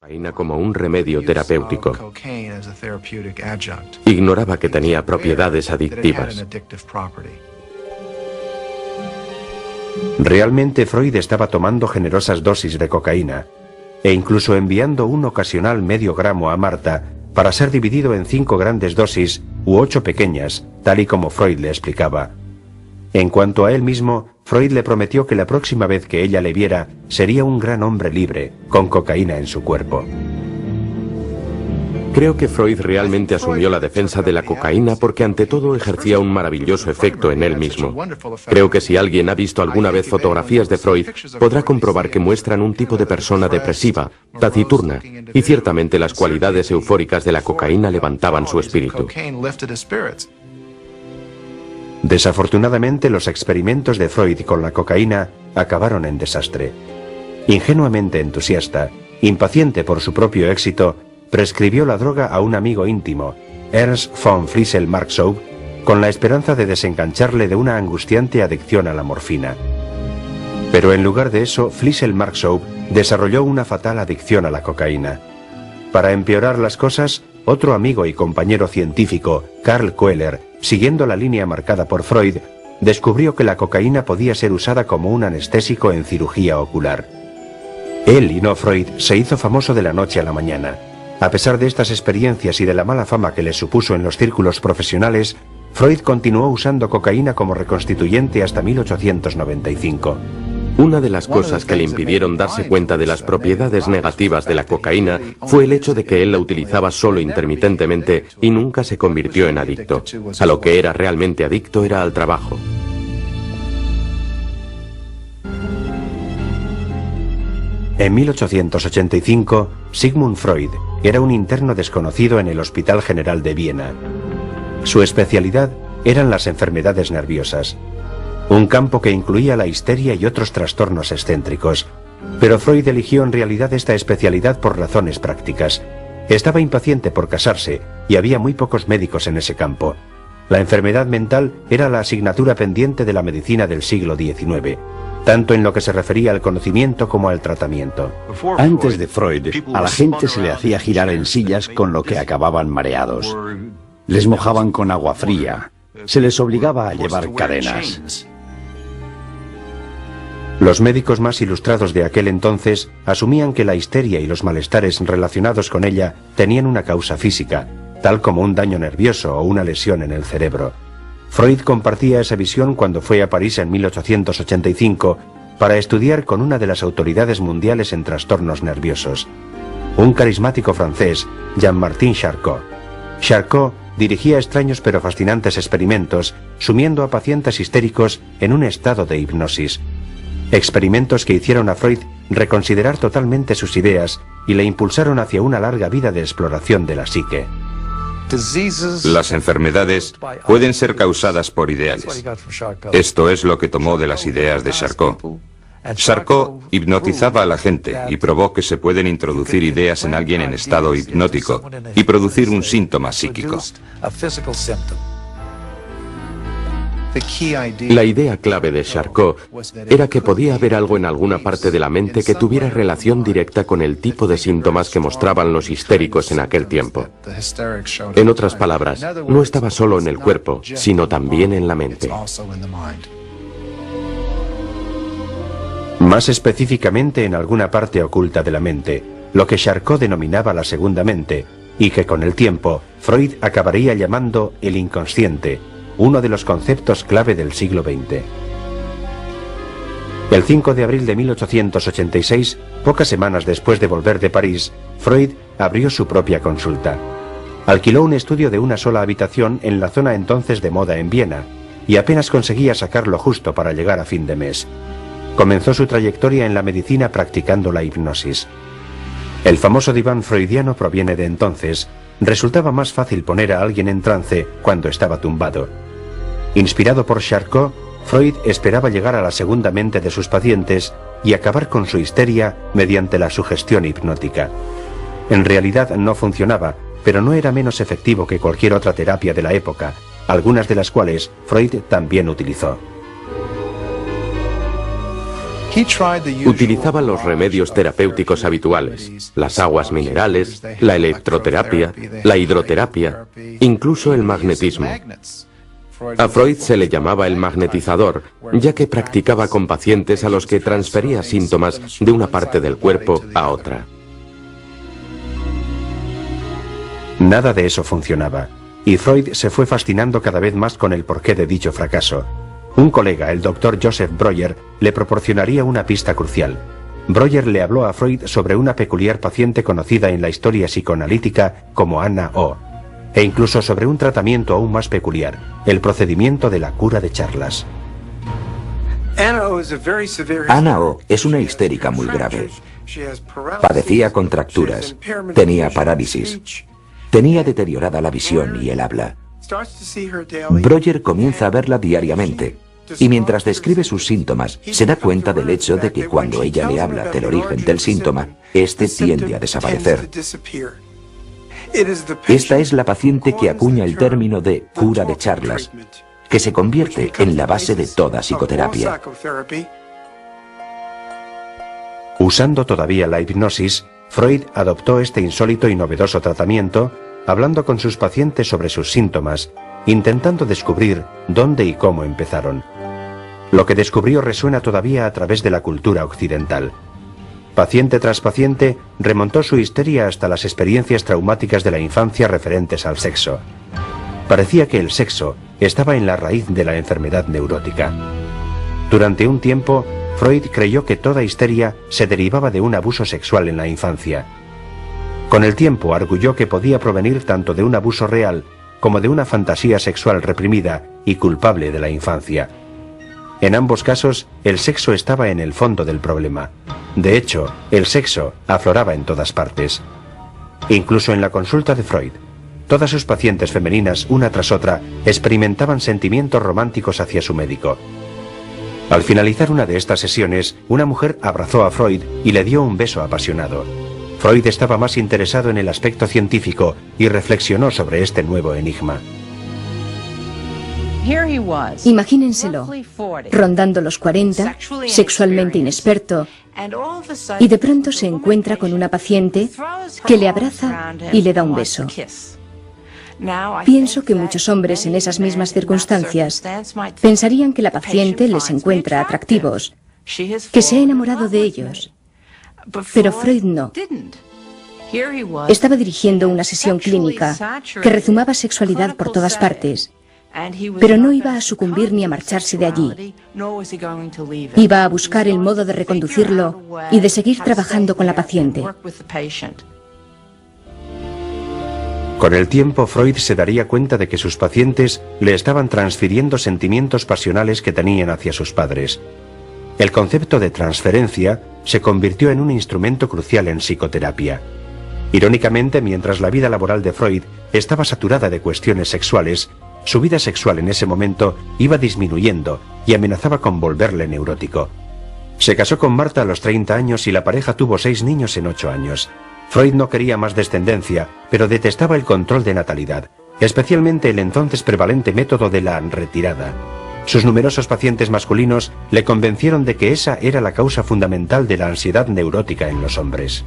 cocaína como un remedio terapéutico. Ignoraba que tenía propiedades adictivas. Realmente Freud estaba tomando generosas dosis de cocaína, e incluso enviando un ocasional medio gramo a Marta para ser dividido en 5 grandes dosis u 8 pequeñas, tal y como Freud le explicaba. En cuanto a él mismo, Freud le prometió que la próxima vez que ella le viera sería un gran hombre libre, con cocaína en su cuerpo. Creo que Freud realmente asumió la defensa de la cocaína porque ante todo ejercía un maravilloso efecto en él mismo. Creo que si alguien ha visto alguna vez fotografías de Freud, podrá comprobar que muestran un tipo de persona depresiva, taciturna, y ciertamente las cualidades eufóricas de la cocaína levantaban su espíritu. Desafortunadamente, los experimentos de Freud con la cocaína acabaron en desastre. Ingenuamente entusiasta, impaciente por su propio éxito, prescribió la droga a un amigo íntimo, Ernst von Friesel-Marxow, con la esperanza de desengancharle de una angustiante adicción a la morfina. Pero en lugar de eso, Friesel-Marxow desarrolló una fatal adicción a la cocaína. Para empeorar las cosas, otro amigo y compañero científico, Karl Koehler, siguiendo la línea marcada por Freud, descubrió que la cocaína podía ser usada como un anestésico en cirugía ocular. Él y no Freud se hizo famoso de la noche a la mañana. A pesar de estas experiencias y de la mala fama que le supuso en los círculos profesionales, Freud continuó usando cocaína como reconstituyente hasta 1895. Una de las cosas que le impidieron darse cuenta de las propiedades negativas de la cocaína fue el hecho de que él la utilizaba solo intermitentemente y nunca se convirtió en adicto. A lo que era realmente adicto era al trabajo. En 1885, Sigmund Freud era un interno desconocido en el Hospital General de Viena. Su especialidad eran las enfermedades nerviosas, un campo que incluía la histeria y otros trastornos excéntricos. Pero Freud eligió en realidad esta especialidad por razones prácticas. Estaba impaciente por casarse y había muy pocos médicos en ese campo. La enfermedad mental era la asignatura pendiente de la medicina del siglo XIX, tanto en lo que se refería al conocimiento como al tratamiento. Antes de Freud, a la gente se le hacía girar en sillas con lo que acababan mareados. Les mojaban con agua fría. Se les obligaba a llevar cadenas. Los médicos más ilustrados de aquel entonces asumían que la histeria y los malestares relacionados con ella tenían una causa física, tal como un daño nervioso o una lesión en el cerebro. Freud compartía esa visión cuando fue a París en 1885 para estudiar con una de las autoridades mundiales en trastornos nerviosos, un carismático francés, Jean-Martin Charcot. Charcot dirigía extraños pero fascinantes experimentos, sumiendo a pacientes histéricos en un estado de hipnosis. Experimentos que hicieron a Freud reconsiderar totalmente sus ideas y le impulsaron hacia una larga vida de exploración de la psique. Las enfermedades pueden ser causadas por ideales. Esto es lo que tomó de las ideas de Charcot. Charcot hipnotizaba a la gente y probó que se pueden introducir ideas en alguien en estado hipnótico y producir un síntoma psíquico. La idea clave de Charcot era que podía haber algo en alguna parte de la mente que tuviera relación directa con el tipo de síntomas que mostraban los histéricos en aquel tiempo. En otras palabras, no estaba solo en el cuerpo, sino también en la mente. Más específicamente en alguna parte oculta de la mente, lo que Charcot denominaba la segunda mente, y que con el tiempo Freud acabaría llamando el inconsciente, uno de los conceptos clave del siglo XX. El 5 de abril de 1886, pocas semanas después de volver de París, Freud abrió su propia consulta. Alquiló un estudio de una sola habitación en la zona entonces de moda en Viena, y apenas conseguía sacar lo justo para llegar a fin de mes. Comenzó su trayectoria en la medicina practicando la hipnosis. El famoso diván freudiano proviene de entonces. Resultaba más fácil poner a alguien en trance cuando estaba tumbado. Inspirado por Charcot, Freud esperaba llegar a la segunda mente de sus pacientes y acabar con su histeria mediante la sugestión hipnótica. En realidad no funcionaba, pero no era menos efectivo que cualquier otra terapia de la época, algunas de las cuales Freud también utilizó. Utilizaba los remedios terapéuticos habituales, las aguas minerales, la electroterapia, la hidroterapia, incluso el magnetismo. A Freud se le llamaba el magnetizador, ya que practicaba con pacientes a los que transfería síntomas de una parte del cuerpo a otra. Nada de eso funcionaba, y Freud se fue fascinando cada vez más con el porqué de dicho fracaso. Un colega, el doctor Joseph Breuer, le proporcionaría una pista crucial. Breuer le habló a Freud sobre una peculiar paciente conocida en la historia psicoanalítica como Anna O, e incluso sobre un tratamiento aún más peculiar, el procedimiento de la cura de charlas. Anna O es una histérica muy grave. Padecía contracturas, tenía parálisis, tenía deteriorada la visión y el habla. Breuer comienza a verla diariamente y mientras describe sus síntomas se da cuenta del hecho de que cuando ella le habla del origen del síntoma, este tiende a desaparecer. Esta es la paciente que acuña el término de cura de charlas, que se convierte en la base de toda psicoterapia. Usando todavía la hipnosis, Freud adoptó este insólito y novedoso tratamiento, hablando con sus pacientes sobre sus síntomas, intentando descubrir dónde y cómo empezaron. Lo que descubrió resuena todavía a través de la cultura occidental. Paciente tras paciente, remontó su histeria hasta las experiencias traumáticas de la infancia referentes al sexo. Parecía que el sexo estaba en la raíz de la enfermedad neurótica. Durante un tiempo, Freud creyó que toda histeria se derivaba de un abuso sexual en la infancia. Con el tiempo arguyó que podía provenir tanto de un abuso real como de una fantasía sexual reprimida y culpable de la infancia. En ambos casos, el sexo estaba en el fondo del problema. De hecho, el sexo afloraba en todas partes. Incluso en la consulta de Freud, todas sus pacientes femeninas, una tras otra, experimentaban sentimientos románticos hacia su médico. Al finalizar una de estas sesiones, una mujer abrazó a Freud y le dio un beso apasionado. Freud estaba más interesado en el aspecto científico y reflexionó sobre este nuevo enigma. Imagínenselo, rondando los 40, sexualmente inexperto, y de pronto se encuentra con una paciente que le abraza y le da un beso. Pienso que muchos hombres en esas mismas circunstancias pensarían que la paciente les encuentra atractivos, que se ha enamorado de ellos. Pero Freud no. Estaba dirigiendo una sesión clínica que rezumaba sexualidad por todas partes, pero no iba a sucumbir ni a marcharse de allí. Iba a buscar el modo de reconducirlo y de seguir trabajando con la paciente. Con el tiempo, Freud se daría cuenta de que sus pacientes le estaban transfiriendo sentimientos pasionales que tenían hacia sus padres. El concepto de transferencia se convirtió en un instrumento crucial en psicoterapia. Irónicamente, mientras la vida laboral de Freud estaba saturada de cuestiones sexuales, su vida sexual en ese momento iba disminuyendo y amenazaba con volverle neurótico. Se casó con Marta a los 30 años y la pareja tuvo 6 niños en 8 años. Freud no quería más descendencia, pero detestaba el control de natalidad, especialmente el entonces prevalente método de la retirada. Sus numerosos pacientes masculinos le convencieron de que esa era la causa fundamental de la ansiedad neurótica en los hombres.